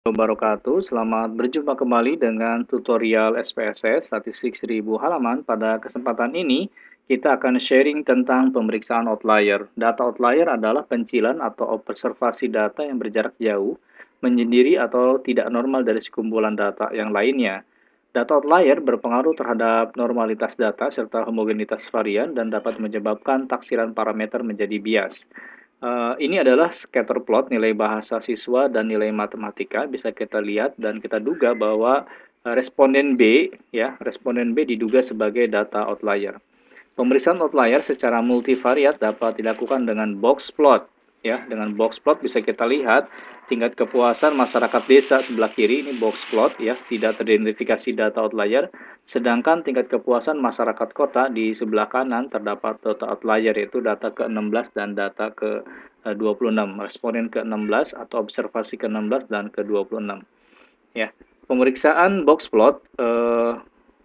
Wabarakatuh. Selamat berjumpa kembali dengan tutorial SPSS Statistik 1000 halaman. Pada kesempatan ini, kita akan sharing tentang pemeriksaan outlier. Data outlier adalah pencilan atau observasi data yang berjarak jauh, menyendiri atau tidak normal dari sekumpulan data yang lainnya. Data outlier berpengaruh terhadap normalitas data serta homogenitas varian dan dapat menyebabkan taksiran parameter menjadi bias. Ini adalah scatter plot nilai bahasa siswa dan nilai matematika. Bisa kita lihat dan kita duga bahwa responden B, ya, responden B diduga sebagai data outlier. Pemeriksaan outlier secara multivariat dapat dilakukan dengan box plot. Ya, dengan box plot bisa kita lihat tingkat kepuasan masyarakat desa sebelah kiri ini box plot ya, tidak teridentifikasi data outlier. Sedangkan tingkat kepuasan masyarakat kota di sebelah kanan terdapat data outlier yaitu data ke-16 dan data ke-26. Responden ke-16 atau observasi ke-16 dan ke-26. Ya. Pemeriksaan box plot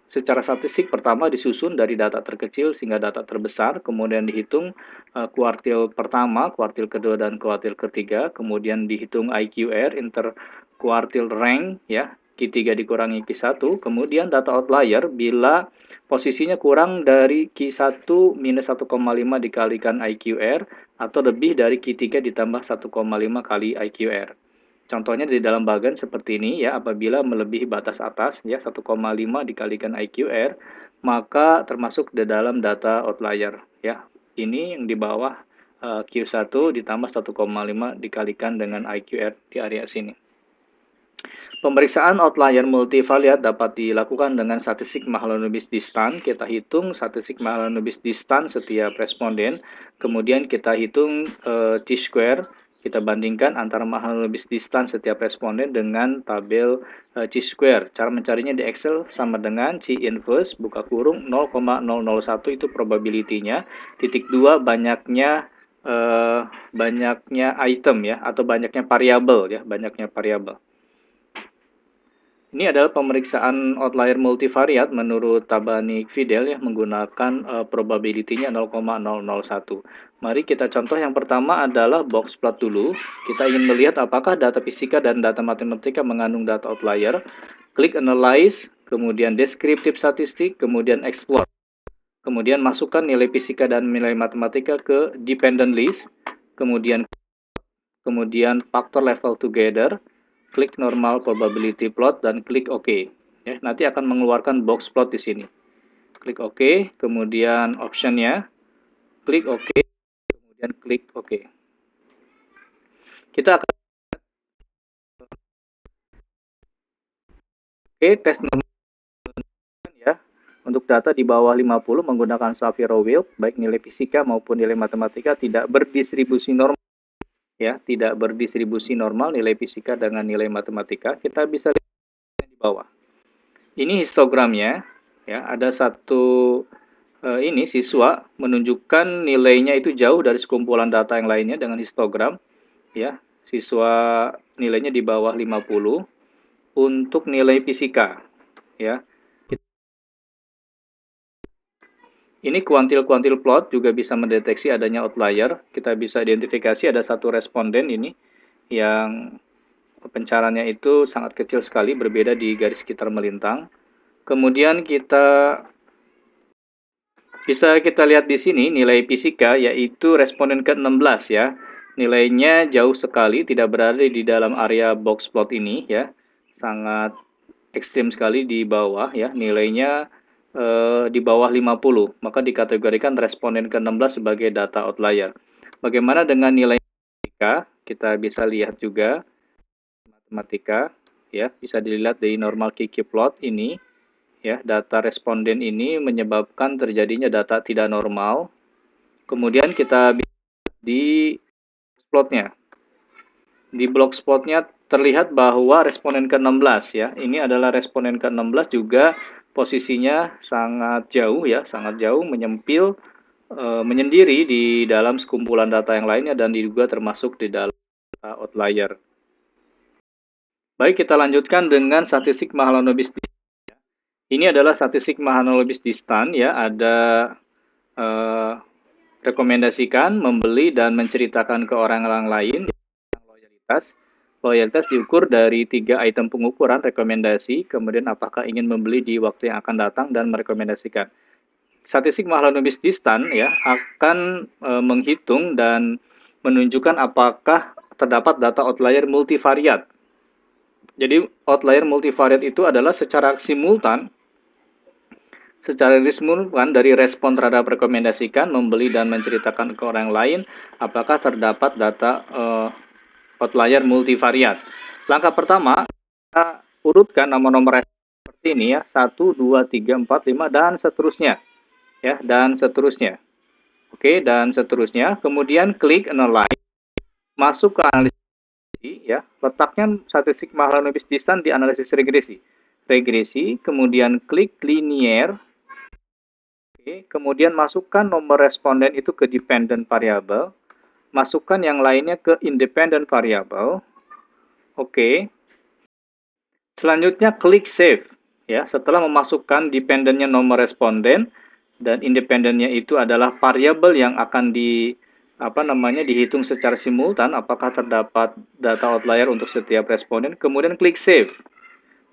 secara statistik pertama disusun dari data terkecil sehingga data terbesar, kemudian dihitung kuartil pertama, kuartil kedua, dan kuartil ketiga, kemudian dihitung IQR, interkuartil rank, ya, Q3 dikurangi Q1, kemudian data outlier bila posisinya kurang dari Q1 minus 1,5 dikalikan IQR, atau lebih dari Q3 ditambah 1,5 kali IQR. Contohnya di dalam bagan seperti ini ya, apabila melebihi batas atas ya 1,5 dikalikan IQR, maka termasuk di dalam data outlier ya. Ini yang di bawah Q1 ditambah 1,5 dikalikan dengan IQR di area sini. Pemeriksaan outlier multivariat dapat dilakukan dengan statistik Mahalanobis distan. Kita hitung statistik Mahalanobis distan setiap responden, kemudian kita hitung T-square. Kita bandingkan antara Mahalanobis distan setiap responden dengan tabel Chi-square. Cara mencarinya di Excel sama dengan Chi inverse buka kurung 0,001 itu probability-nya. Titik 2 banyaknya item ya, atau banyaknya variabel ya, banyaknya variabel. Ini adalah pemeriksaan outlier multivariat menurut Tabani-Fidel ya, menggunakan probability-nya 0,001. Mari kita contoh yang pertama adalah box plot dulu. Kita ingin melihat apakah data fisika dan data matematika mengandung data outlier. Klik analyze, kemudian descriptive statistik, kemudian explore. Kemudian masukkan nilai fisika dan nilai matematika ke dependent list, kemudian factor level together, klik normal probability plot dan klik OK. Ya, nanti akan mengeluarkan box plot di sini. Klik OK, kemudian optionnya, klik OK, kemudian klik OK. Kita akan tes normal ya. Untuk data di bawah 50 menggunakan Shapiro-Wilk, baik nilai fisika maupun nilai matematika tidak berdistribusi normal. Ya, tidak berdistribusi normal nilai fisika dengan nilai matematika. Kita bisa lihat di bawah. Ini histogramnya, ya, ada satu ini siswa menunjukkan nilainya itu jauh dari sekumpulan data yang lainnya dengan histogram, ya. Siswa nilainya di bawah 50 untuk nilai fisika, ya. Ini kuantil-kuantil plot juga bisa mendeteksi adanya outlier. Kita bisa identifikasi ada satu responden ini yang pencaraannya itu sangat kecil sekali, berbeda di garis sekitar melintang. Kemudian bisa kita lihat di sini nilai fisika yaitu responden ke-16 ya. Nilainya jauh sekali, tidak berada di dalam area box plot ini ya. Sangat ekstrim sekali di bawah ya. Nilainya di bawah 50. Maka dikategorikan responden ke-16 sebagai data outlier. Bagaimana dengan nilai matematika? Kita bisa lihat juga matematika ya, bisa dilihat dari normal Kiki plot ini. Ya, data responden ini menyebabkan terjadinya data tidak normal. Kemudian kita bisa di plotnya. Di block spotnya terlihat bahwa responden ke-16 ya. Ini adalah responden ke-16 juga posisinya sangat jauh ya, sangat jauh menyempil menyendiri di dalam sekumpulan data yang lainnya dan diduga termasuk di dalam data outlier. Baik, kita lanjutkan dengan statistik Mahalanobis. Ini adalah statistik Mahalanobis distan ya, ada rekomendasikan, membeli dan menceritakan ke orang-orang lain loyalitas. Loyalitas diukur dari 3 item pengukuran rekomendasi, kemudian apakah ingin membeli di waktu yang akan datang, dan merekomendasikan. Statistik Mahalanobis Distant ya akan menghitung dan menunjukkan apakah terdapat data outlier multivariat. Jadi outlier multivariat itu adalah secara simultan dari respon terhadap rekomendasikan, membeli, dan menceritakan ke orang lain apakah terdapat data outlier multivariat. Langkah pertama, kita urutkan nomor-nomor seperti ini ya, 1, 2, 3, 4, 5, dan seterusnya. Ya, dan seterusnya. Oke, dan seterusnya. Kemudian klik Analyze, masuk ke analisis ya. Letaknya statistik Mahalanobis Distant di analisis regresi. Regresi, kemudian klik Linear. Oke, kemudian masukkan nomor responden itu ke dependent variable. Masukkan yang lainnya ke independent variable. Oke. Selanjutnya klik Save. Ya, setelah memasukkan dependennya nomor responden dan independennya itu adalah variabel yang akan dihitung secara simultan apakah terdapat data outlier untuk setiap responden. Kemudian klik Save.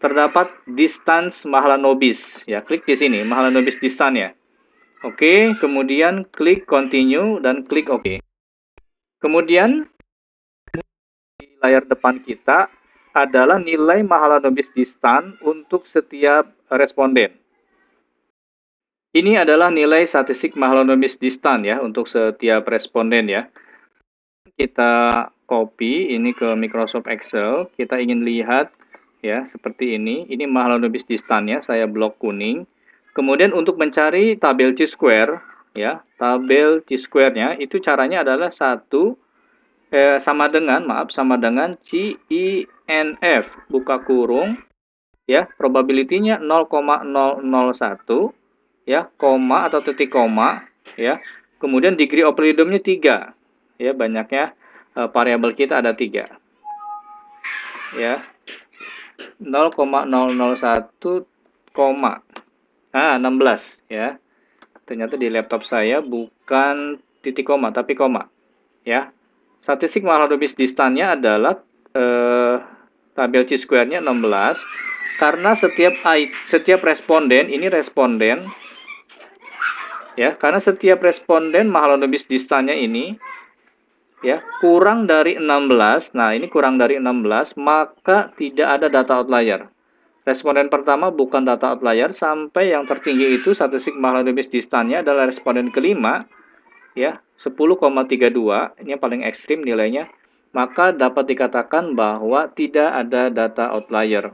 Terdapat distance Mahalanobis. Ya, klik di sini Mahalanobis distance ya. Oke, kemudian klik Continue dan klik OK. Kemudian di layar depan kita adalah nilai Mahalanobis Distant untuk setiap responden. Ini adalah nilai statistik Mahalanobis Distant ya untuk setiap responden ya. Kita copy ini ke Microsoft Excel. Kita ingin lihat ya seperti ini. Ini Mahalanobis Distant-nya, saya blok kuning. Kemudian untuk mencari tabel Chi-square ya, tabel Chi-square-nya itu caranya adalah sama dengan CINF buka kurung ya, probability-nya 0,001 ya, koma atau titik koma ya. Kemudian degree of freedom-nya 3. Ya, banyaknya variabel kita ada 3. Ya. 0,001 koma. 16 ya. Ternyata di laptop saya bukan titik koma tapi koma. Ya. Statistik Mahalanobis Distant-nya adalah tabel Chi-square-nya 16 karena setiap responden ini responden ya, karena setiap responden Mahalanobis Distant-nya ini ya kurang dari 16. Nah, ini kurang dari 16, maka tidak ada data outlier. Responden pertama bukan data outlier sampai yang tertinggi itu statistik Mahalanobis Distant-nya adalah responden kelima ya, 10,32, ini yang paling ekstrim nilainya, maka dapat dikatakan bahwa tidak ada data outlier.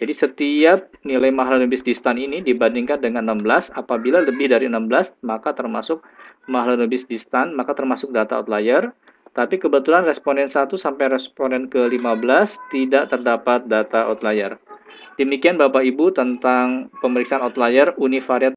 Jadi setiap nilai Mahalanobis Distant ini dibandingkan dengan 16, apabila lebih dari 16, maka termasuk Mahalanobis Distant, maka termasuk data outlier. Tapi kebetulan responden 1 sampai responden ke-15 tidak terdapat data outlier. Demikian Bapak Ibu tentang pemeriksaan outlier univariat